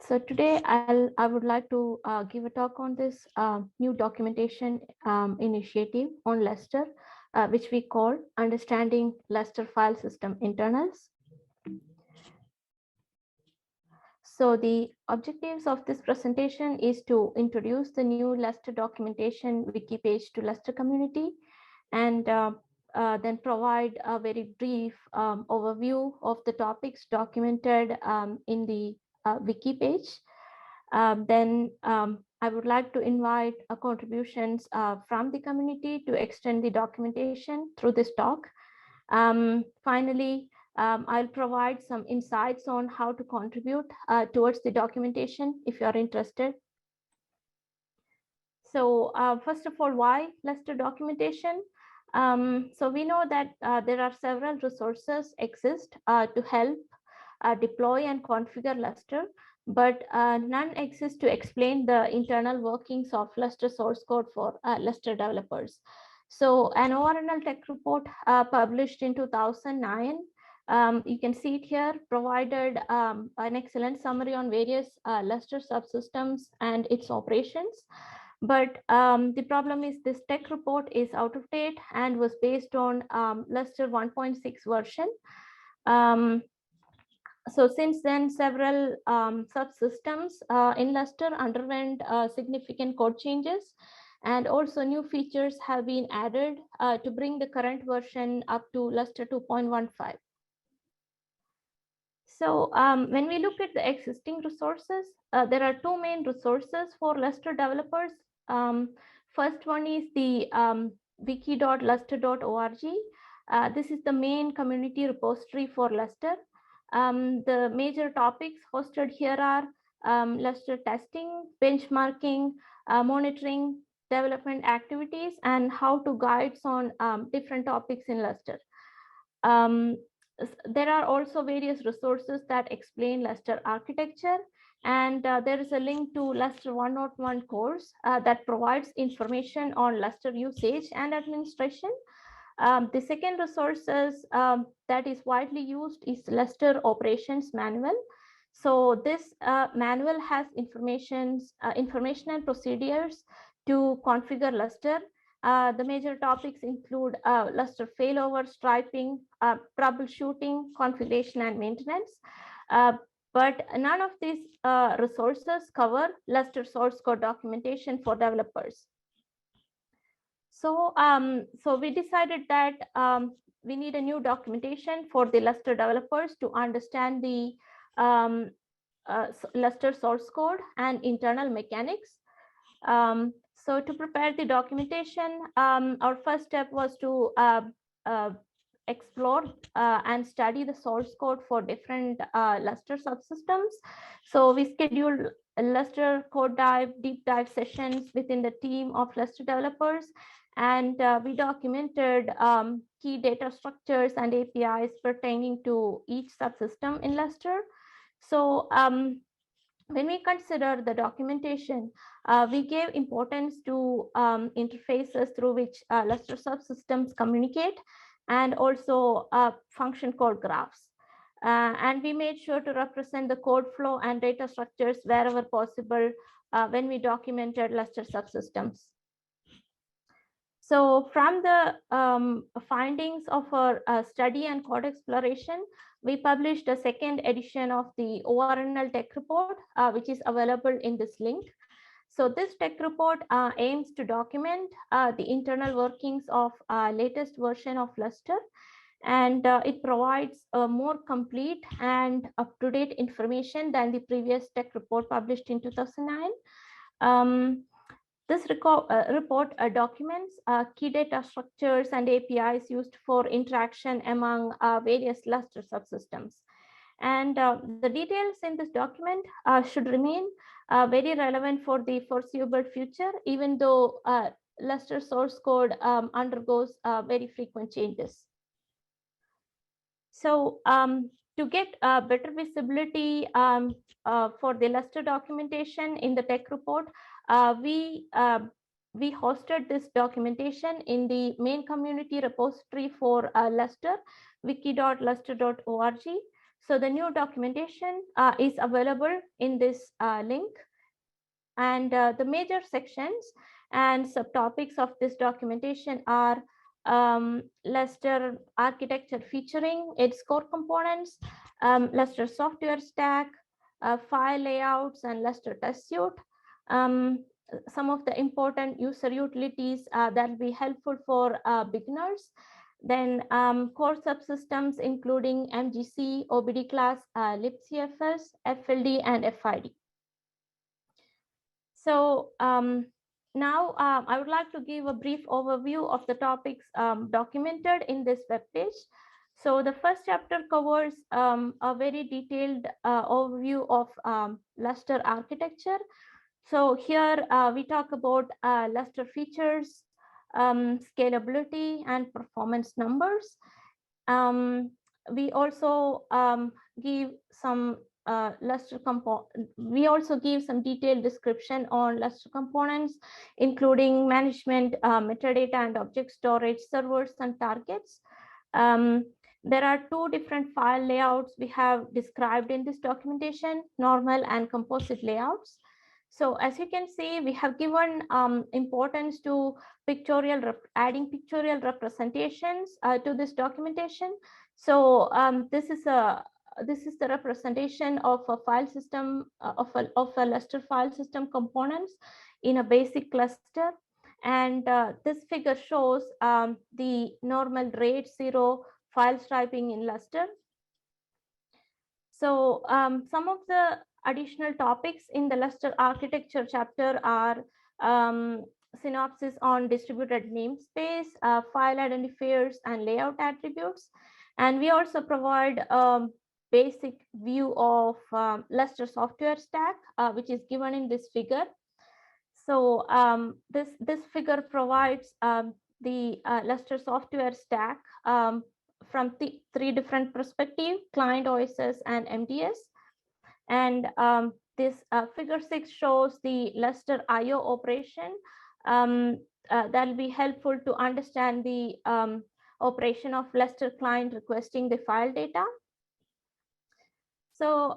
So today I would like to give a talk on this new documentation initiative on Lustre, which we call Understanding Lustre File System Internals. So the objectives of this presentation is to introduce the new Lustre documentation wiki page to Lustre community, and then provide a very brief overview of the topics documented in the wiki page. Then I would like to invite contributions from the community to extend the documentation through this talk. Finally, I'll provide some insights on how to contribute towards the documentation if you are interested. So first of all, why Lustre documentation? So we know that there are several resources exist to help deploy and configure Lustre, but none exist to explain the internal workings of Lustre source code for Lustre developers. So an ORNL tech report published in 2009, you can see it here, provided an excellent summary on various Lustre subsystems and its operations. But the problem is this tech report is out of date and was based on Lustre 1.6 version. So since then, several subsystems in Lustre underwent significant code changes, and also new features have been added to bring the current version up to Lustre 2.15. So when we look at the existing resources, there are two main resources for Lustre developers. First one is the wiki.lustre.org. This is the main community repository for Lustre. The major topics hosted here are Lustre testing, benchmarking, monitoring, development activities, and how to guides on different topics in Lustre. There are also various resources that explain Lustre architecture, and there is a link to Lustre 101 course that provides information on Lustre usage and administration. The second resources that is widely used is Lustre operations manual. So this manual has information and procedures to configure Lustre. The major topics include Lustre failover, striping, troubleshooting, configuration, and maintenance. But none of these resources cover Lustre source code documentation for developers. So, so we decided that we need a new documentation for the Lustre developers to understand the Lustre source code and internal mechanics. So to prepare the documentation, our first step was to explore and study the source code for different Lustre subsystems. So we scheduled Lustre code dive, deep dive sessions within the team of Lustre developers, and we documented key data structures and APIs pertaining to each subsystem in Lustre. So when we consider the documentation, we gave importance to interfaces through which Lustre subsystems communicate, and also function code graphs. And we made sure to represent the code flow and data structures wherever possible when we documented Lustre subsystems. So from the findings of our study and code exploration, we published a second edition of the ORNL tech report, which is available in this link. So this tech report aims to document the internal workings of latest version of Lustre, and it provides a more complete and up-to-date information than the previous tech report published in 2009. This report documents key data structures and APIs used for interaction among various Lustre subsystems. And the details in this document should remain very relevant for the foreseeable future, even though Lustre source code undergoes very frequent changes. So to get better visibility for the Lustre documentation in the tech report, we hosted this documentation in the main community repository for Lustre, wiki.lustre.org. So the new documentation is available in this link, and the major sections and subtopics of this documentation are Lustre architecture featuring its core components, Lustre software stack, file layouts, and Lustre test suite. Some of the important user utilities that will be helpful for beginners. Then core subsystems including MGC, OBD class, libcfs, FLD, and FID. So now I would like to give a brief overview of the topics documented in this webpage. So the first chapter covers a very detailed overview of Lustre architecture. So here we talk about Lustre features, scalability, and performance numbers. We also give some we also give some detailed description on Lustre components, including management, metadata, and object storage, servers, and targets. There are two different file layouts we have described in this documentation: normal and composite layouts. So as you can see, we have given importance to adding pictorial representations to this documentation. So this is the representation of a file system of a Lustre file system components in a basic cluster, and this figure shows the normal RAID 0 file striping in Lustre. So some of the additional topics in the Lustre architecture chapter are synopsis on distributed namespace, file identifiers, and layout attributes. And we also provide basic view of Lustre software stack, which is given in this figure. So this figure provides the Lustre software stack from three different perspectives: client, OSS, and MDS. And this figure 6 shows the Lustre IO operation. That will be helpful to understand the operation of Lustre client requesting the file data. So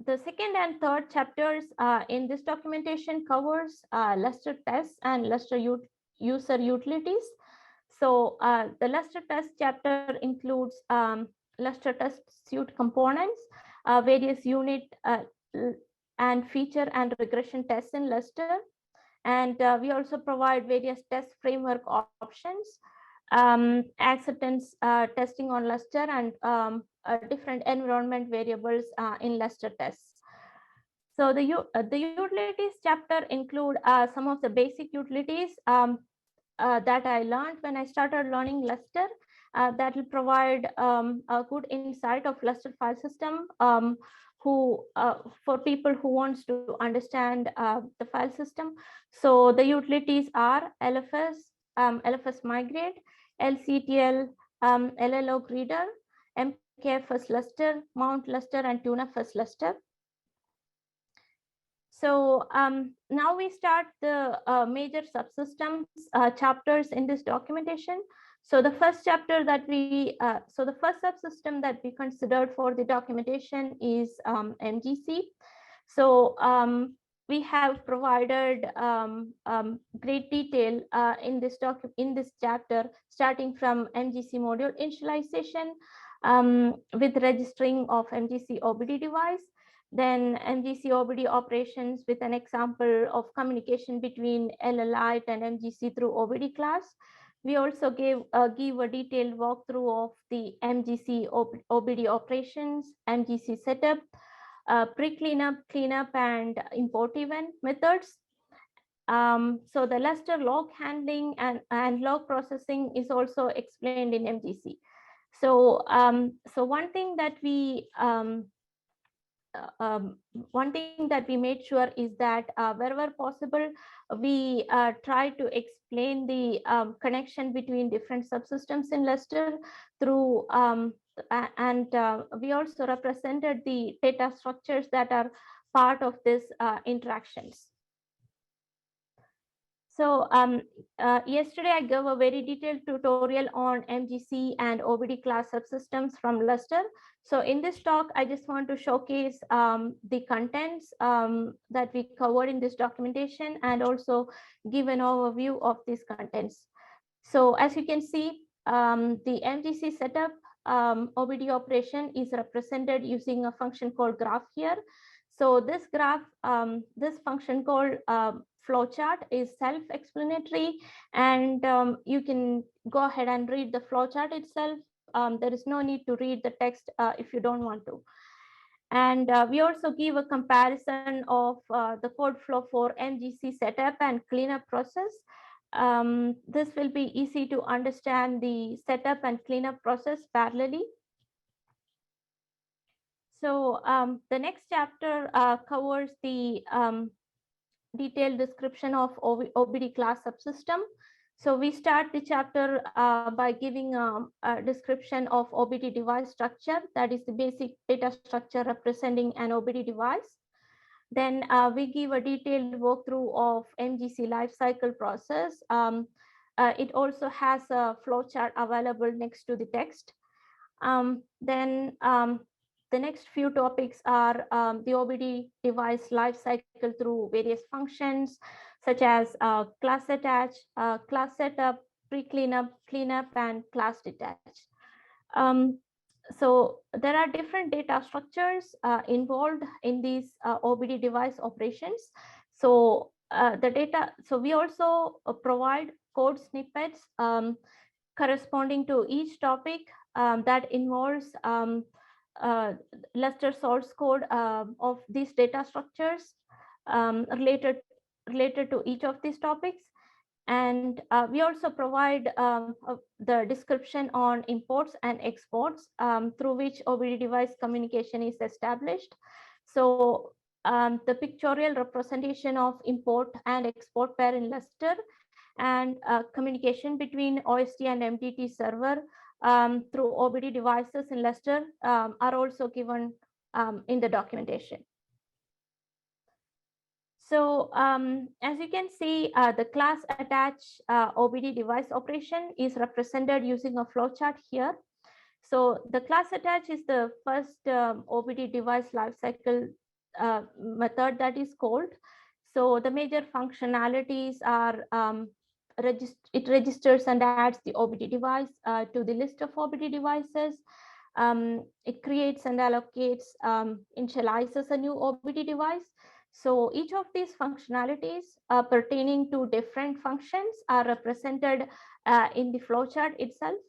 the second and third chapters in this documentation covers Lustre tests and Lustre user utilities. So the Lustre test chapter includes Lustre test suite components, various unit and feature and regression tests in Lustre. And we also provide various test framework options, acceptance testing on Lustre, and different environment variables in Lustre tests. So the utilities chapter include some of the basic utilities that I learned when I started learning Lustre. That will provide a good insight of Lustre file system for people who wants to understand the file system. So the utilities are LFS, LFS migrate, LCTL, LLOG reader, MKFS Lustre, Mount Lustre, and TuneFS Lustre. So now we start the major subsystems chapters in this documentation. So the first chapter that the first subsystem that we considered for the documentation is MGC. So we have provided great detail in this chapter, starting from MGC module initialization with registering of MGC OBD device, then MGC OBD operations with an example of communication between LLite and MGC through OBD class. We also give a detailed walkthrough of the MGC OBD operations, MGC setup, pre-cleanup, cleanup, and import event methods. So the Lustre log handling and log processing is also explained in MGC. So one thing that we made sure is that wherever possible, we try to explain the connection between different subsystems in Lustre through and we also represented the data structures that are part of this interactions. So yesterday I gave a very detailed tutorial on MGC and OBD class subsystems from Lustre. So in this talk, I just want to showcase the contents that we covered in this documentation and also give an overview of these contents. So as you can see, the MGC setup OBD operation is represented using a function called graph here. So this graph, this function called flowchart is self-explanatory, and you can go ahead and read the flowchart itself. There is no need to read the text if you don't want to. And we also give a comparison of the code flow for MGC setup and cleanup process. This will be easy to understand the setup and cleanup process parallelly. So the next chapter covers the detailed description of OBD class subsystem. So we start the chapter by giving a description of OBD device structure, that is the basic data structure representing an OBD device. Then we give a detailed walkthrough of MGC lifecycle process. It also has a flowchart available next to the text. Then the next few topics are the OBD device lifecycle through various functions, such as class attach, class setup, pre-cleanup, cleanup, and class detach. So there are different data structures involved in these OBD device operations. So so we also provide code snippets corresponding to each topic that involves Lustre source code of these data structures related to each of these topics. And we also provide the description on imports and exports through which OBD device communication is established. So the pictorial representation of import and export pair in Lustre, and communication between OST and MTT server through OBD devices in Lustre are also given in the documentation. So as you can see, the class attach OBD device operation is represented using a flowchart here. So the class attach is the first OBD device lifecycle method that is called. So the major functionalities are it registers and adds the OBD device to the list of OBD devices. It creates and allocates, initializes a new OBD device. So each of these functionalities pertaining to different functions are represented in the flowchart itself.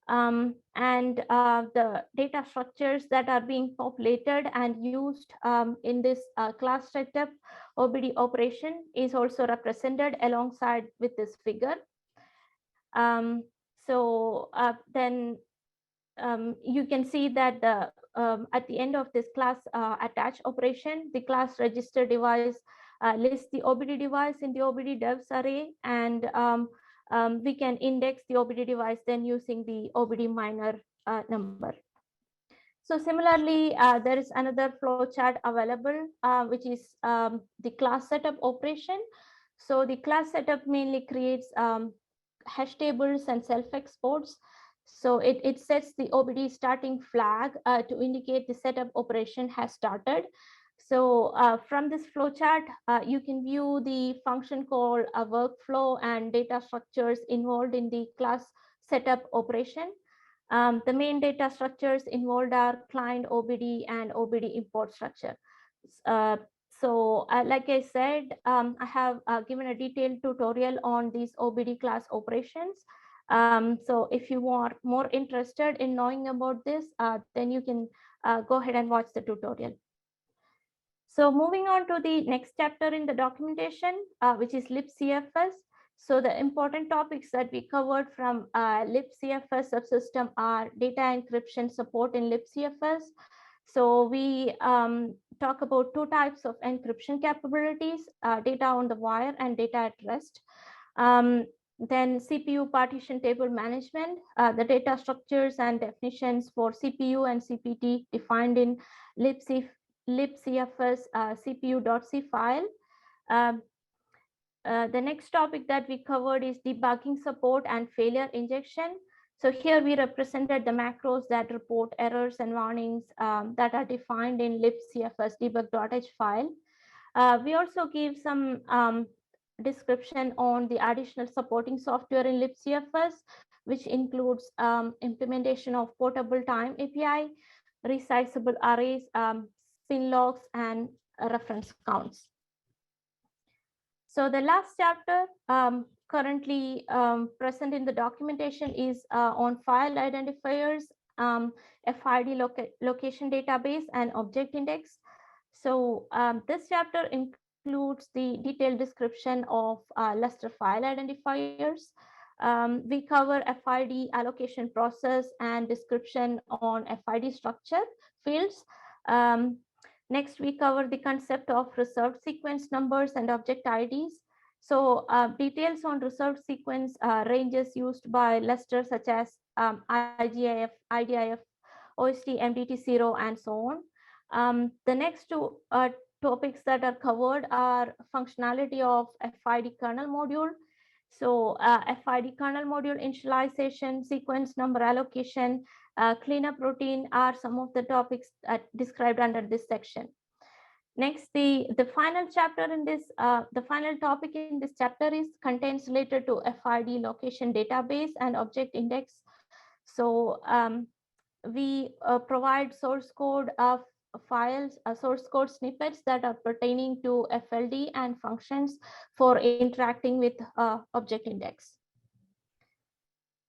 And the data structures that are being populated and used in this class setup OBD operation is also represented alongside with this figure. So then you can see that at the end of this class attach operation, the class register device lists the OBD device in the OBD devs array, and we can index the OBD device then using the OBD minor number. So similarly, there is another flowchart available, which is the class setup operation. So the class setup mainly creates hash tables and self exports. So it sets the OBD starting flag to indicate the setup operation has started. So from this flowchart, you can view the function called a workflow and data structures involved in the class setup operation. The main data structures involved are client OBD and OBD import structure. Like I said, I have given a detailed tutorial on these OBD class operations. So if you are more interested in knowing about this, then you can go ahead and watch the tutorial. So moving on to the next chapter in the documentation, which is libcfs. So the important topics that we covered from libcfs subsystem are data encryption support in libcfs. So we talk about two types of encryption capabilities, data on the wire and data at rest. Then CPU partition table management, the data structures and definitions for CPU and CPT defined in libcfs CPU.c file. The next topic that we covered is debugging support and failure injection. So here we represented the macros that report errors and warnings that are defined in libcfs debug.h file. We also give some description on the additional supporting software in libcfs, which includes implementation of portable time API, resizable arrays, synlogs, and reference counts. So the last chapter currently present in the documentation is on file identifiers, FID location database, and object index. So this chapter includes the detailed description of Lustre file identifiers. We cover FID allocation process and description on FID structure fields. Next, we cover the concept of reserved sequence numbers and object IDs. So details on reserved sequence ranges used by Lustre, such as IGIF, IDIF, OST, MDT0, and so on. The next two topics that are covered are functionality of FID kernel module. So FID kernel module initialization, sequence number allocation, cleanup routine are some of the topics described under this section. Next, the final chapter in this, the final topic in this chapter is contents related to FID location database and object index. So we provide source code of files, source code snippets that are pertaining to FLD and functions for interacting with object index.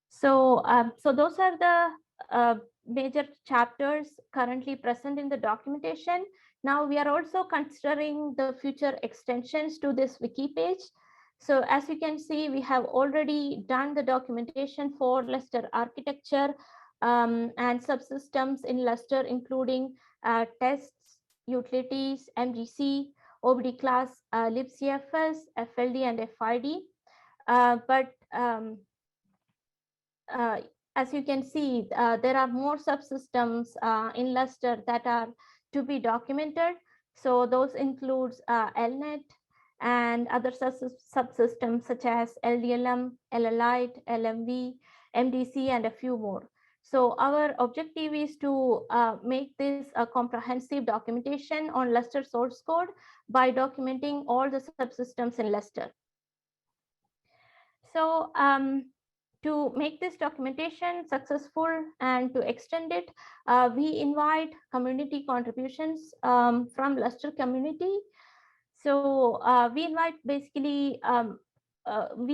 So, so those are the major chapters currently present in the documentation. Now we are also considering the future extensions to this wiki page. So as you can see, we have already done the documentation for Lustre architecture and subsystems in Lustre, including tests, utilities, MGC, OBD class, libcfs, FLD, and FID. But as you can see, there are more subsystems in Lustre that are to be documented. So those includes LNet and other subsystems such as LDLM, LLite, LMV, MDC, and a few more. So our objective is to make this a comprehensive documentation on Lustre source code by documenting all the subsystems in Lustre. So to make this documentation successful and to extend it, we invite community contributions from Lustre community. So we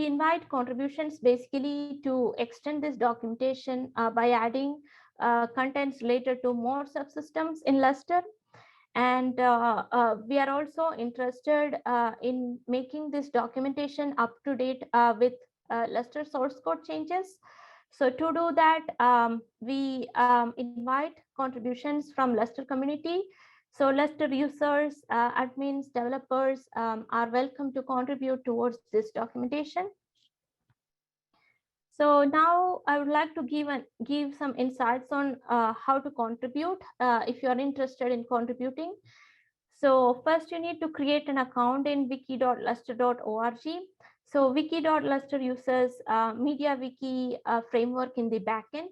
invite contributions basically to extend this documentation by adding contents related to more subsystems in Lustre. And we are also interested in making this documentation up to date with Lustre source code changes. So to do that, we invite contributions from Lustre community. So Lustre users, admins, developers are welcome to contribute towards this documentation. So now I would like to give some insights on how to contribute if you are interested in contributing. So first you need to create an account in wiki.lustre.org. So wiki.lustre uses MediaWiki framework in the backend.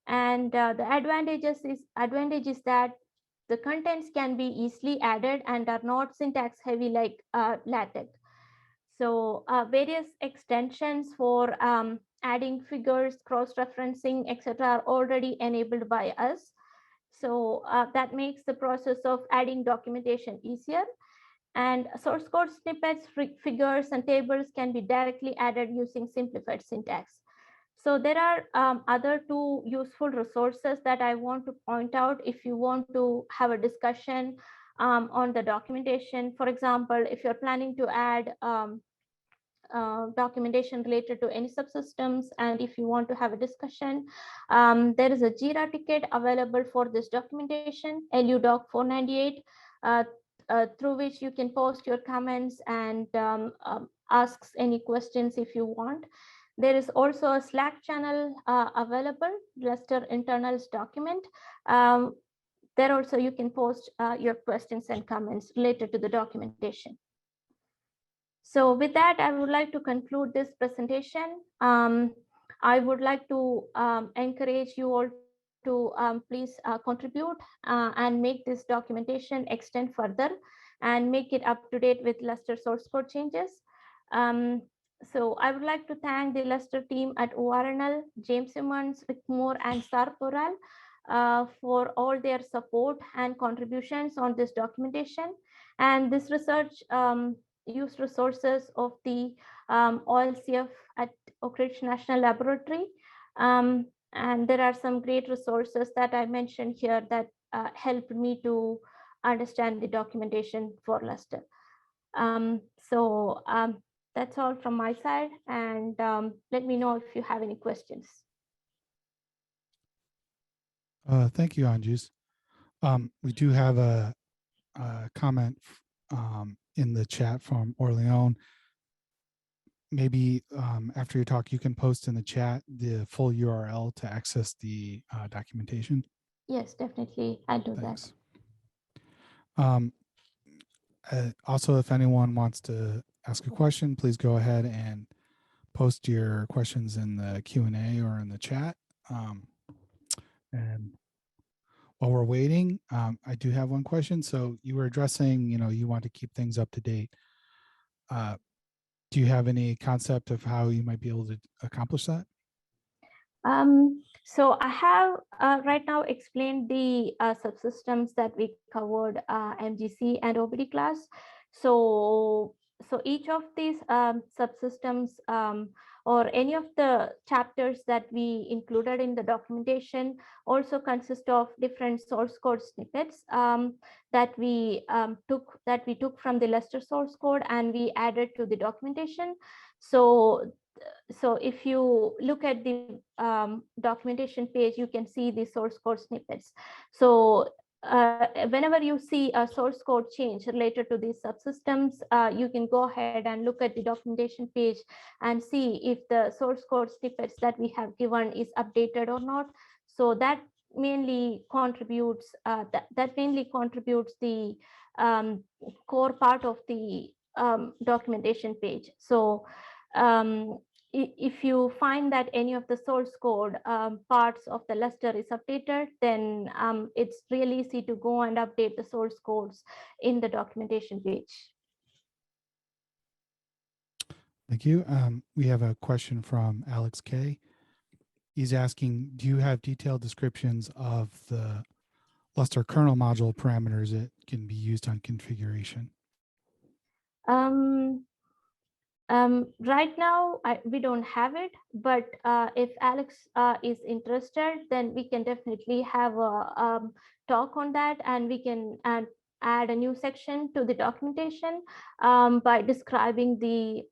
And the advantage is that the contents can be easily added and are not syntax heavy like LaTeX. So various extensions for adding figures, cross-referencing, etc. are already enabled by us. So that makes the process of adding documentation easier. And source code snippets, figures, and tables can be directly added using simplified syntax. So there are other two useful resources that I want to point out if you want to have a discussion on the documentation. For example, if you're planning to add documentation related to any subsystems, and if you want to have a discussion, there is a Jira ticket available for this documentation, LUG 498, through which you can post your comments and ask any questions if you want. There is also a Slack channel available, Lustre internals document. There also you can post your questions and comments related to the documentation. So with that, I would like to conclude this presentation. I would like to encourage you all to please contribute and make this documentation extend further and make it up to date with Lustre source code changes. Um, so I would like to thank the Lustre team at ORNL, James Simmons, with Mohr and Sarp for all their support and contributions on this documentation. And this research used resources of the OLCF at Oak Ridge National Laboratory. And there are some great resources that I mentioned here that helped me to understand the documentation for Lustre. That's all from my side, and let me know if you have any questions. Thank you, Anjus. We do have a comment in the chat from Orlean. Maybe after your talk, you can post in the chat the full URL to access the documentation. Yes, definitely. I'll do Thanks. that. Also, if anyone wants to ask a question, please go ahead and post your questions in the Q&A or in the chat. And while we're waiting, I do have one question. So you were addressing, you want to keep things up to date. Do you have any concept of how you might be able to accomplish that? So I have right now explained the subsystems that we covered, MGC and OBD class. So each of these subsystems or any of the chapters that we included in the documentation also consist of different source code snippets that we took from the Lustre source code and we added to the documentation. So if you look at the documentation page, you can see the source code snippets. So whenever you see a source code change related to these subsystems, you can go ahead and look at the documentation page and see if the source code snippets that we have given is updated or not. So that mainly contributes the core part of the documentation page. So if you find that any of the source code parts of the Lustre is updated, then it's really easy to go and update the source codes in the documentation page. Thank you. We have a question from Alex K. He's asking, do you have detailed descriptions of the Lustre kernel module parameters that can be used on configuration? Right now, we don't have it, but if Alex is interested, then we can definitely have a talk on that, and we can add a new section to the documentation by describing the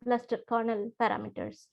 Lustre kernel parameters.